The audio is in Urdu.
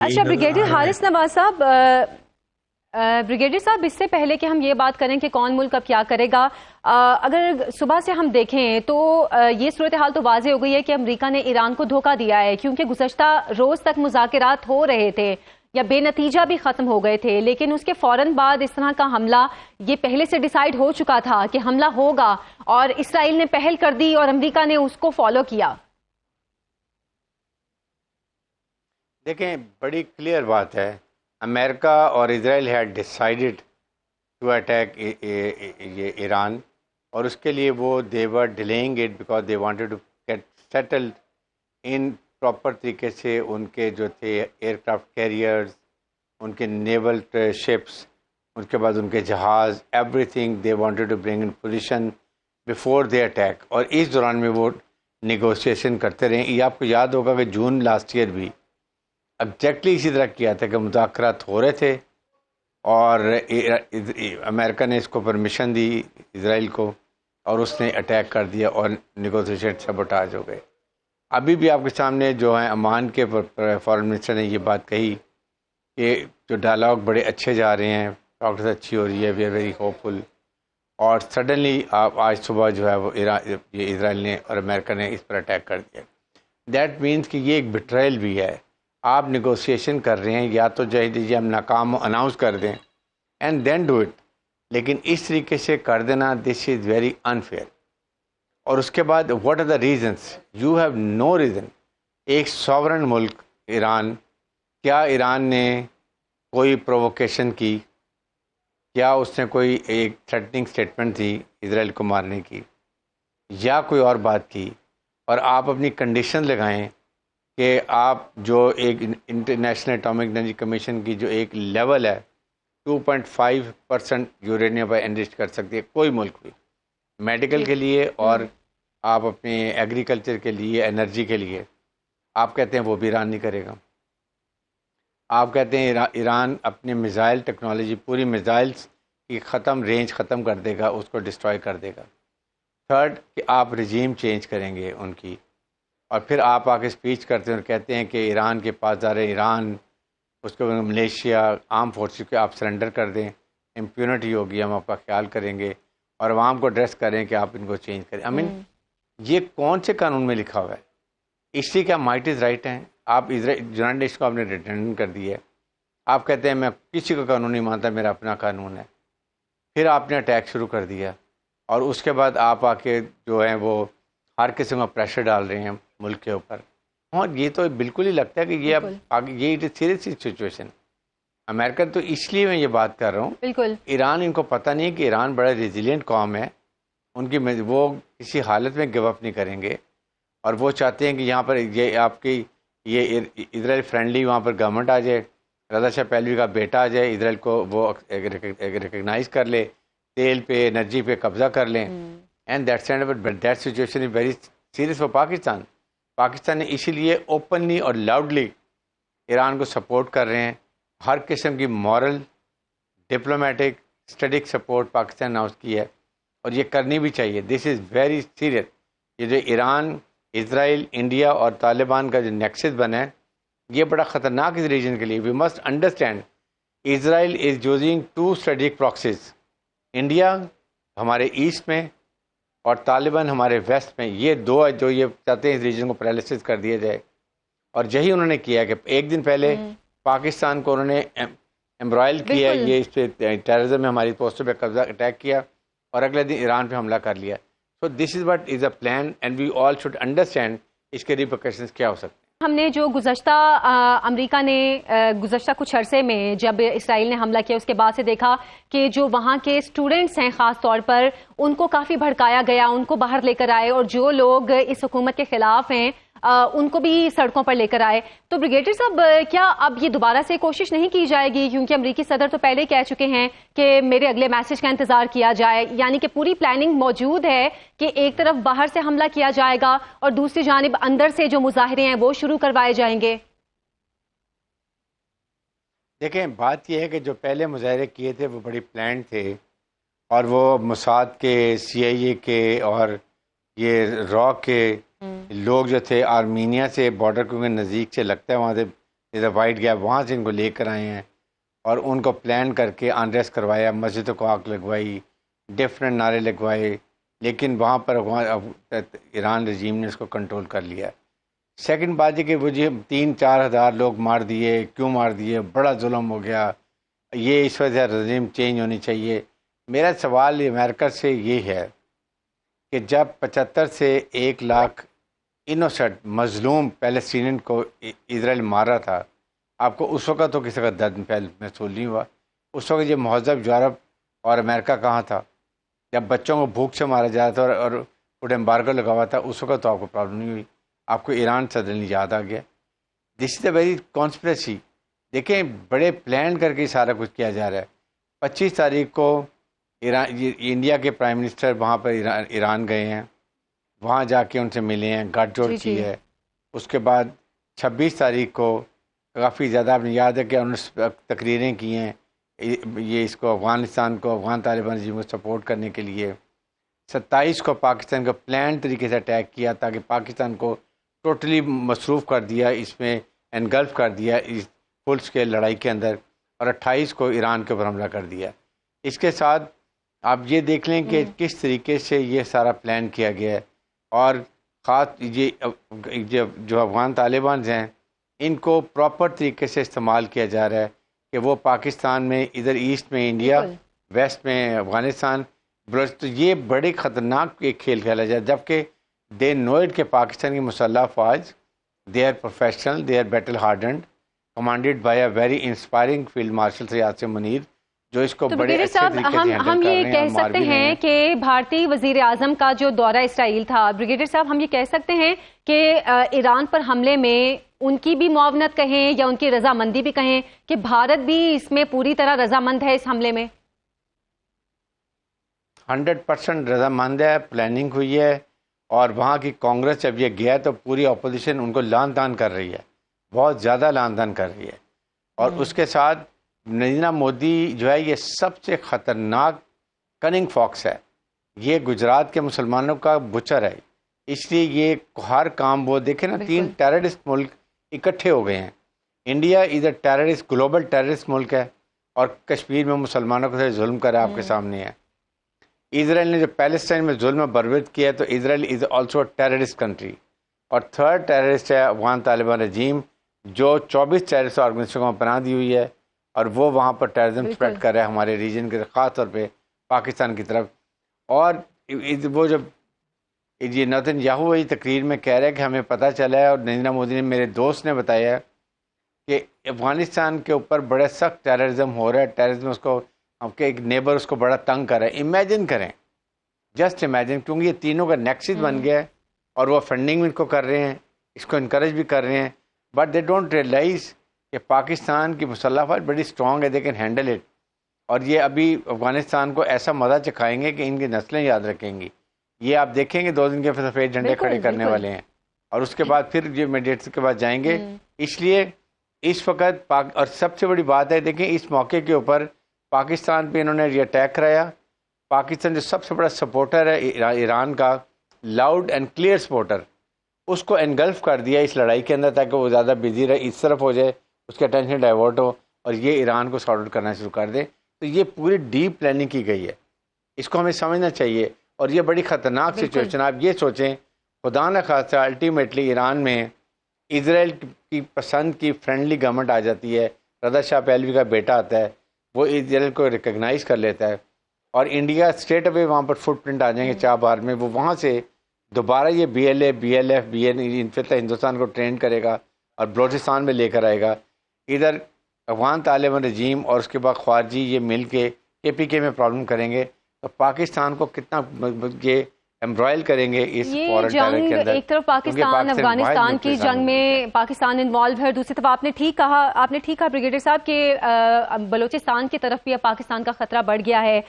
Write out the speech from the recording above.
اچھا بریگیڈیئر حارث نواز صاحب، بریگیڈیئر صاحب، اس سے پہلے کہ ہم یہ بات کریں کہ کون ملک اب کیا کرے گا، اگر صبح سے ہم دیکھیں تو یہ صورتحال تو واضح ہو گئی ہے کہ امریکہ نے ایران کو دھوکہ دیا ہے، کیونکہ گزشتہ روز تک مذاکرات ہو رہے تھے یا بے نتیجہ بھی ختم ہو گئے تھے، لیکن اس کے فوراً بعد اس طرح کا حملہ یہ پہلے سے ڈیسائیڈ ہو چکا تھا کہ حملہ ہوگا، اور اسرائیل نے پہل کر دی اور امریکہ نے اس کو فالو کیا۔ دیکھیں، بڑی کلیئر بات ہے، امریکہ اور اسرائیل had decided to attack Iran, اور اس کے لیے وہ they were dealing it because they wanted to get settled in proper طریقے سے ان کے جو تھے ایئر کرافٹ کیریئرز، ان کے نیول شپس، ان کے بعد ان کے جہاز، every thing they wanted to bring in position before they attack, اور اس دوران میں وہ نیگوسیشن کرتے رہے۔ یہ آپ کو یاد ہوگا کہ جون لاسٹ ایئر بھی ایگزیکٹلی اسی طرح کیا تھا کہ مذاکرات ہو رہے تھے اور امریکہ نے اس کو پرمیشن دی اسرائیل کو، اور اس نے اٹیک کر دیا اور نیگوسیشن سبوٹاج ہو گئے۔ ابھی بھی آپ کے سامنے جو ہیں عمان کے فارن منسٹر نے یہ بات کہی کہ جو ڈائلاگ بڑے اچھے جا رہے ہیں، ٹاکس اچھی ہو رہی ہے، وی آر ویری ہوپ فل، اور سڈنلی آج صبح جو ہے وہ یہ اسرائیل نے اور امریکہ نے اس پر اٹیک کر دیا۔ دیٹ مینس کہ یہ ایک بٹرائل بھی ہے۔ آپ نیگوسیشن کر رہے ہیں، یا تو چاہے دیجیے ہم ناکام اناؤنس کر دیں اینڈ دین ڈو اٹ، لیکن اس طریقے سے کر دینا دس از ویری انفیئر۔ اور اس کے بعد what are the reasons? You have no reason. ایک ساورن ملک ایران، کیا ایران نے کوئی پرووکیشن کی؟ کیا اس نے کوئی ایک تھریٹنگ اسٹیٹمنٹ دی اسرائیل کو مارنے کی، یا کوئی اور بات کی؟ اور آپ اپنی کنڈیشن لگائیں کہ آپ جو ایک انٹرنیشنل اٹامک انرجی کمیشن کی جو ایک لیول ہے 2.5% یورینیم پر انرچ کر سکتی ہے کوئی ملک بھی، میڈیکل کے لیے اور آپ اپنے ایگریکلچر کے لیے، انرجی کے لیے، آپ کہتے ہیں وہ بھی ایران نہیں کرے گا۔ آپ کہتے ہیں ایران اپنے میزائل ٹیکنالوجی، پوری میزائلس کی رینج ختم کر دے گا، اس کو ڈسٹروائے کر دے گا۔ تھرڈ، کہ آپ رجیم چینج کریں گے ان کی، اور پھر آپ آ کے اسپیچ کرتے ہیں اور کہتے ہیں کہ ایران کے پاس ایران، اس کو ملیشیا، آرم فورسز کو آپ سرنڈر کر دیں، امپیونٹی ہوگی، ہم آپ کا خیال کریں گے، اور عوام کو ایڈریس کریں کہ آپ ان کو چینج کریں۔ یہ کون سے قانون میں لکھا ہوا ہے؟ اس لیے کہ آپ مائٹ از رائٹ ہیں، آپ یونائٹڈ نیشن کو آپ نے ریٹرن کر دی ہے، آپ کہتے ہیں میں کسی کا قانون نہیں مانتا، میرا اپنا قانون ہے، پھر آپ نے اٹیک شروع کر دیا، اور اس کے بعد آپ آ کے جو ہیں وہ ہر قسم کا پریشر ڈال رہے ہیں ملک کے اوپر۔ اور یہ تو بالکل ہی لگتا ہے کہ یہ اب آگے یہ سیریس سچویشن۔ امریکہ تو اس لیے میں یہ بات کر رہا ہوں، بالکل ایران، ان کو پتہ نہیں ہے کہ ایران بڑا ریزیلینٹ قوم ہے، ان کی وہ کسی حالت میں گو اپ نہیں کریں گے، اور وہ چاہتے ہیں کہ یہاں پر یہ آپ کی یہ اسرائیل فرینڈلی وہاں پر گورنمنٹ آ جائے، رضا شاہ پہلوی کا بیٹا آ جائے، اسرائیل کو وہ ریکگنائز کر لے، تیل پہ، انرجی پہ قبضہ کر لیں، and that situation is very serious for Pakistan. Pakistan نے اسی لیے اوپنلی اور لاؤڈلی ایران کو سپورٹ کر رہے ہیں، ہر قسم کی moral, diplomatic, strategic support Pakistan نے اناؤنس کی ہے، اور یہ کرنی بھی چاہیے۔ دس از ویری سیریس۔ یہ جو ایران، اسرائیل، انڈیا اور طالبان کا جو نیکسس بنا ہے، یہ بڑا خطرناک اس ریجن کے لیے۔ We must understand Israel is using 2 strategic proxies, India ہمارے ایسٹ میں اور طالبان ہمارے ویسٹ میں، یہ دو جو یہ چاہتے ہیں اس ریجن کو پیرالائسس کر دیا جائے، اور یہی انہوں نے کیا کہ ایک دن پہلے پاکستان کو انہوں نے ایمبرائل کیا، یہ اس پہ ٹیررزم میں ہماری پوسٹوں پہ قبضہ اٹیک کیا، اور اگلے دن ایران پہ حملہ کر لیا۔ So this is what is a plan and we all should understand اس کے ریپرکشنز کیا ہو سکتے ہیں۔ ہم نے جو گزشتہ امریکہ نے گزشتہ کچھ عرصے میں جب اسرائیل نے حملہ کیا، اس کے بعد سے دیکھا کہ جو وہاں کے اسٹوڈنٹس ہیں خاص طور پر، ان کو کافی بھڑکایا گیا، ان کو باہر لے کر آئے، اور جو لوگ اس حکومت کے خلاف ہیں ان کو بھی سڑکوں پر لے کر آئے۔ تو بریگیڈیئر صاحب، کیا اب یہ دوبارہ سے کوشش نہیں کی جائے گی؟ کیونکہ امریکی صدر تو پہلے کہہ چکے ہیں کہ میرے اگلے میسج کا انتظار کیا جائے، یعنی کہ پوری پلاننگ موجود ہے کہ ایک طرف باہر سے حملہ کیا جائے گا اور دوسری جانب اندر سے جو مظاہرے ہیں وہ شروع کروائے جائیں گے۔ دیکھیں، بات یہ ہے کہ جو پہلے مظاہرے کیے تھے وہ بڑی پلان تھے، اور وہ موساد کے، CIA کے اور یہ را کے لوگ جو تھے، آرمینیا سے بارڈر کے نزدیک سے لگتا ہے، وہاں سے وائٹ گیپ وہاں سے ان کو لے کر آئے ہیں اور ان کو پلان کر کے انریسٹ کروایا، مسجدوں کو آگ لگوائی، ڈفرینٹ نعرے لگوائے، لیکن وہاں پر ایران رجیم نے اس کو کنٹرول کر لیا۔ سیکنڈ بات یہ کہ وہ جو 3-4 ہزار لوگ مار دیے، کیوں مار دیے؟ بڑا ظلم ہو گیا، یہ اس وجہ سے رجیم چینج ہونی چاہیے۔ میرا سوال امریکہ سے یہ ہے کہ جب 75 سے 1 لاکھ انوسنٹ مظلوم پیلسٹینین کو اسرائیل مارا تھا، آپ کو اس وقت تو کسی کا درد محسوس نہیں ہوا؟ اس وقت یہ مہذب یورپ اور امریکہ کہاں تھا؟ جب بچوں کو بھوک سے مارا جا رہا تھا اور فوڈ ایمبارگو لگا ہوا تھا، اس وقت تو آپ کو پرابلم نہیں ہوئی، آپ کو ایران سڈنلی یاد آ گیا۔ دس از اے ویری کانسپریسی۔ دیکھیں بڑے پلان کر کے سارا کچھ کیا جا رہا ہے۔ 25 تاریخ کو انڈیا کے پرائم منسٹر وہاں پر ایران گئے ہیں، وہاں جا کے ان سے ملے ہیں، گٹھ جوڑ کی ہے۔ اس کے بعد 26 تاریخ کو کافی زیادہ آپ نے یاد ہے کہ انہوں نے تقریریں کی ہیں یہ اس کو افغانستان کو، افغان طالبان رجیم کو سپورٹ کرنے کے لیے۔ 27 کو پاکستان کو پلان طریقے سے اٹیک کیا تاکہ پاکستان کو ٹوٹلی مصروف کر دیا، اس میں انگلف کر دیا اس فل اسکیل لڑائی کے اندر، اور 28 کو ایران کے اوپر حملہ کر دیا۔ اس کے ساتھ آپ یہ دیکھ لیں کہ کس طریقے سے یہ سارا پلان کیا گیا ہے، اور خاص یہ جو افغان طالبان ہیں ان کو پراپر طریقے سے استعمال کیا جا رہا ہے کہ وہ پاکستان میں ادھر ایسٹ میں انڈیا، ویسٹ میں افغانستان، تو یہ بڑے خطرناک ایک کھیل کھیلا جائے، جبکہ دے نو اٹ کہ پاکستان کی مسلح افواج they are professional, they are battle hardened, commanded by a very inspiring field marshal Syed Munir, جو اس کو بڑے اچھے طریقے سے ہینڈل کر رہے ہیں۔ ہم یہ کہہ سکتے ہیں کہ بھارتی وزیر اعظم کا جو دورہ اسرائیل تھا، بریگیڈیئر صاحب ہم یہ کہہ سکتے ہیں کہ ایران پر حملے میں ان کی بھی معاونت کہیں یا ان کی رضامندی بھی کہیں کہ بھارت بھی اس میں پوری طرح رضامند ہے اس حملے میں؟ 100% رضامند ہے، پلاننگ ہوئی ہے، اور وہاں کی کانگریس جب یہ گیا تو پوری اپوزیشن ان کو لان تان کر رہی ہے، بہت زیادہ لان تان کر رہی ہے۔ اور اس کے ساتھ نریندر مودی جو ہے یہ سب سے خطرناک کننگ فاکس ہے، یہ گجرات کے مسلمانوں کا بچر ہے، اس لیے یہ ہر کام وہ دیکھیں نا، 3 ٹیررسٹ ملک اکٹھے ہو گئے ہیں۔ انڈیا ادھر ٹیررسٹ گلوبل ٹیررسٹ ملک ہے، اور کشمیر میں مسلمانوں کے ظلم کرا آپ کے سامنے ہے۔ اسرائیل نے جو پیلسٹائن میں ظلم برباد کیا تو اسرائیل از آلسو ٹیررسٹ کنٹری، اور 3rd ٹیررسٹ ہے افغان طالبان رجیم، جو 24 ٹیررسٹ آرگنائزیشن کو پناہ دی ہوئی ہے، اور وہ وہاں پر ٹیررزم اسپریڈ کر رہا ہے ہمارے ریجن کے، خاص طور پہ پاکستان کی طرف۔ اور وہ جب یہ نیتن یاہو تقریر میں کہہ رہے ہیں کہ ہمیں پتہ چلا ہے، اور نریندر مودی نے، میرے دوست نے بتایا ہے کہ افغانستان کے اوپر بڑا سخت ٹیررزم ہو رہا ہے، ٹیررزم اس کو آپ کے ایک نیبر اس کو بڑا تنگ کر رہا ہے۔ امیجن کریں، جسٹ امیجن، کیونکہ یہ تینوں کا نیکسس بن گیا ہے، اور وہ فنڈنگ بھی ان کو کر رہے ہیں، اس کو انکریج بھی کر رہے ہیں، بٹ دے ڈونٹ ریئلائز کہ پاکستان کی مسلح افواج بڑی اسٹرانگ ہے، دے کین ہینڈل اٹ، اور یہ ابھی افغانستان کو ایسا مزہ چکھائیں گے کہ ان کی نسلیں یاد رکھیں گی۔ یہ آپ دیکھیں گے 2 دن کے سفید جھنڈے کھڑے کرنے والے ہیں، اور اس کے بعد پھر یہ میڈیٹس کے بعد جائیں گے۔ اس لیے اس وقت اور سب سے بڑی بات ہے، دیکھیں اس موقع کے اوپر پاکستان پہ انہوں نے یہ اٹیک کرایا۔ پاکستان جو سب سے بڑا سپورٹر ہے ایران کا، لاؤڈ اینڈ کلیئر سپورٹر، اس کو انگلف کر دیا اس لڑائی کے اندر تاکہ وہ زیادہ بزی رہے، اس طرف ہو جائے، اس کی اٹینشن ڈائیورٹ ہو، اور یہ ایران کو سارٹ آؤٹ کرنا شروع کر دے۔ تو یہ پوری ڈیپ پلاننگ کی گئی ہے، اس کو ہمیں سمجھنا چاہیے، اور یہ بڑی خطرناک سچویشن۔ آپ یہ سوچیں، خدا نہ خواستہ الٹیمیٹلی ایران میں اسرائیل کی پسند کی فرینڈلی گورنمنٹ آ جاتی ہے، رضا شاہ پہلوی کا بیٹا آتا ہے، وہ اسرائیل کو ریکگنائز کر لیتا ہے، اور انڈیا اسٹریٹ اوے وہاں پر فٹ پرنٹ آ جائیں گے چابہار میں، وہ وہاں سے دوبارہ یہ BLA BLF BN فتح ہندوستان کو ٹرین کرے گا اور بلوچستان میں لے کر آئے گا۔ ادھر افغان طالبان رجیم اور اس کے بعد خارجی یہ مل کے KPK میں پرابلم کریں گے، تو پاکستان کو کتنا یہ ایمبرائل کریں گے اس یہ جنگ ایک طرف پاکستان افغانستان کی جنگ میں پاکستان انوالو ہے، دوسری طرف آپ نے ٹھیک کہا بریگیڈیئر صاحب کہ بلوچستان کی طرف بھی اب پاکستان کا خطرہ بڑھ گیا ہے۔